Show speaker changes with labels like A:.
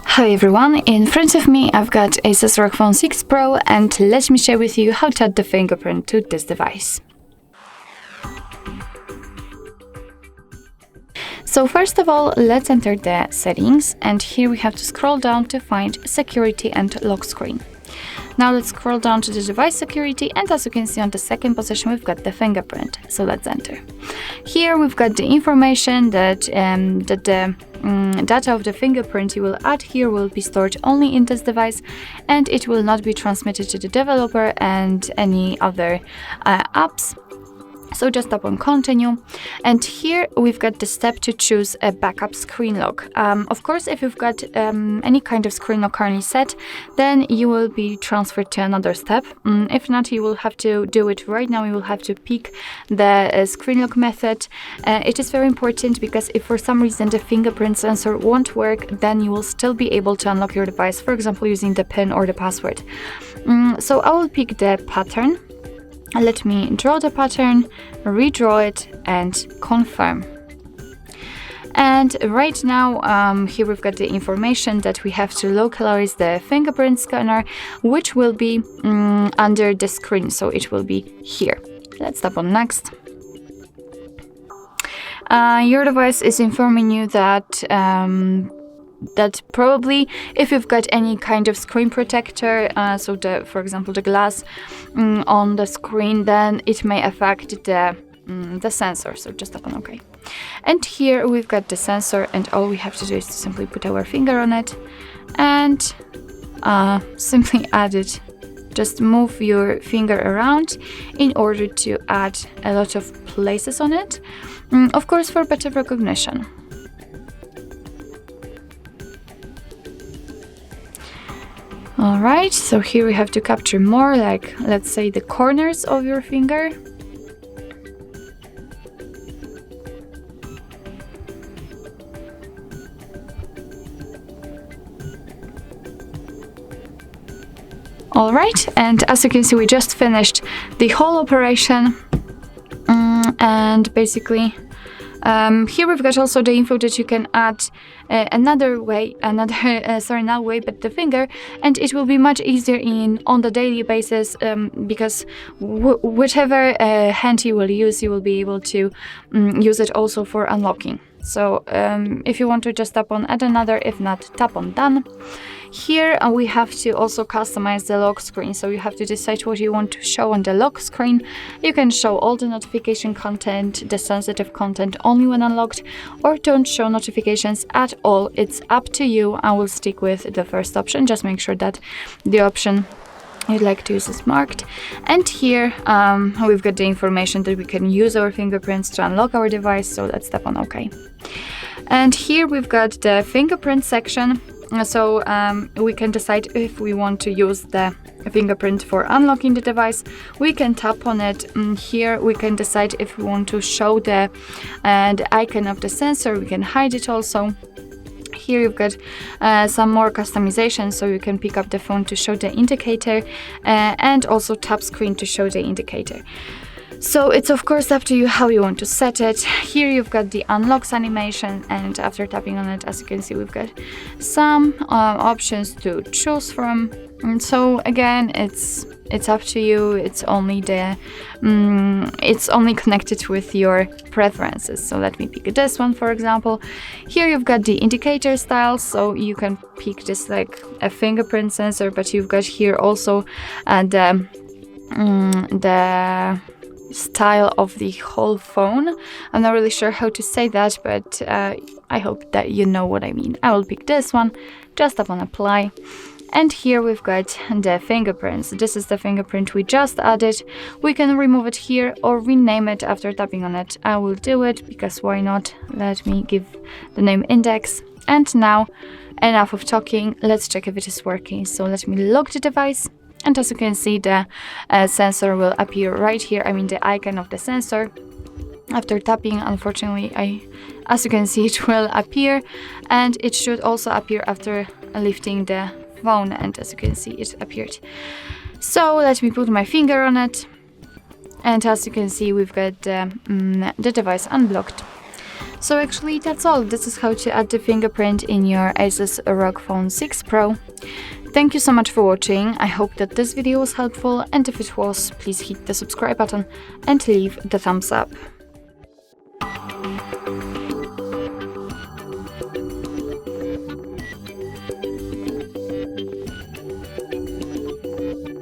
A: Hi everyone, in front of me I've got Asus ROG Phone 6 Pro and let me share with you how to add the fingerprint to this device. So first of all, let's enter the settings and here we have to scroll down to find security and lock screen. Now let's scroll down to the device security and as you can see on the second position we've got the fingerprint. So let's enter. Here we've got the information that the data of the fingerprint you will add here will be stored only in this device and it will not be transmitted to the developer and any other apps. So just tap on continue and here we've got the step to choose a backup screen lock. Of course, if you've got any kind of screen lock currently set, then you will be transferred to another step. If not, you will have to do it right now. You will have to pick the screen lock method. It is very important because if for some reason the fingerprint sensor won't work, then you will still be able to unlock your device, for example, using the PIN or the password. So I will pick the pattern. Let me draw the pattern, redraw it and confirm. And right now here we've got the information that we have to localize the fingerprint scanner, which will be under the screen, so it will be here. Let's tap on next. Your device is informing you that probably if you've got any kind of screen protector, so for example the glass on the screen, then it may affect the sensor, so just tap on OK. And here we've got the sensor and all we have to do is to simply put our finger on it and simply add it. Just move your finger around in order to add a lot of places on it, of course for better recognition. Alright, so here we have to capture more, like let's say the corners of your finger. Alright, and as you can see we just finished the whole operation and basically here we've got also the info that you can add another way, but the finger, and it will be much easier on the daily basis because whichever hand you will use, you will be able to use it also for unlocking. So if you want to just tap on add another, if not, tap on done. Here we have to also customize the lock screen, so you have to decide what you want to show on the lock screen. You can show all the notification content, the sensitive content only when unlocked, or don't show notifications at all. It's up to you. I will stick with the first option. Just make sure that the option you'd like to use is marked. And here we've got the information that we can use our fingerprints to unlock our device, so let's tap on OK. And here we've got the fingerprint section. So we can decide if we want to use the fingerprint for unlocking the device. We can tap on it. Here we can decide if we want to show the icon of the sensor. We can hide it also. Here you've got some more customization, so you can pick up the phone to show the indicator and also tap screen to show the indicator. So it's of course up to you how you want to set it. Here you've got the unlocks animation, and after tapping on it, as you can see, we've got some options to choose from. And so again, it's up to you. It's only connected with your preferences. So let me pick this one, for example. Here you've got the indicator style, so you can pick this like a fingerprint sensor, but you've got here also the style of the whole phone. I'm not really sure how to say that, but I hope that you know what I mean. I will pick this one, just tap on apply. And here we've got the fingerprints. This is the fingerprint we just added. We can remove it here or rename it after tapping on it. I will do it because why not? Let me give the name index. And now, enough of talking, let's check if it is working. So let me lock the device. And as you can see, the sensor will appear right here. I mean, the icon of the sensor. After tapping, unfortunately, as you can see, it will appear. And it should also appear after lifting the phone. And as you can see, it appeared. So let me put my finger on it. And as you can see, we've got the device unblocked. So actually that's all. This is how to add the fingerprint in your Asus ROG Phone 6 Pro. Thank you so much for watching. I hope that this video was helpful, and if it was, please hit the subscribe button and leave the thumbs up.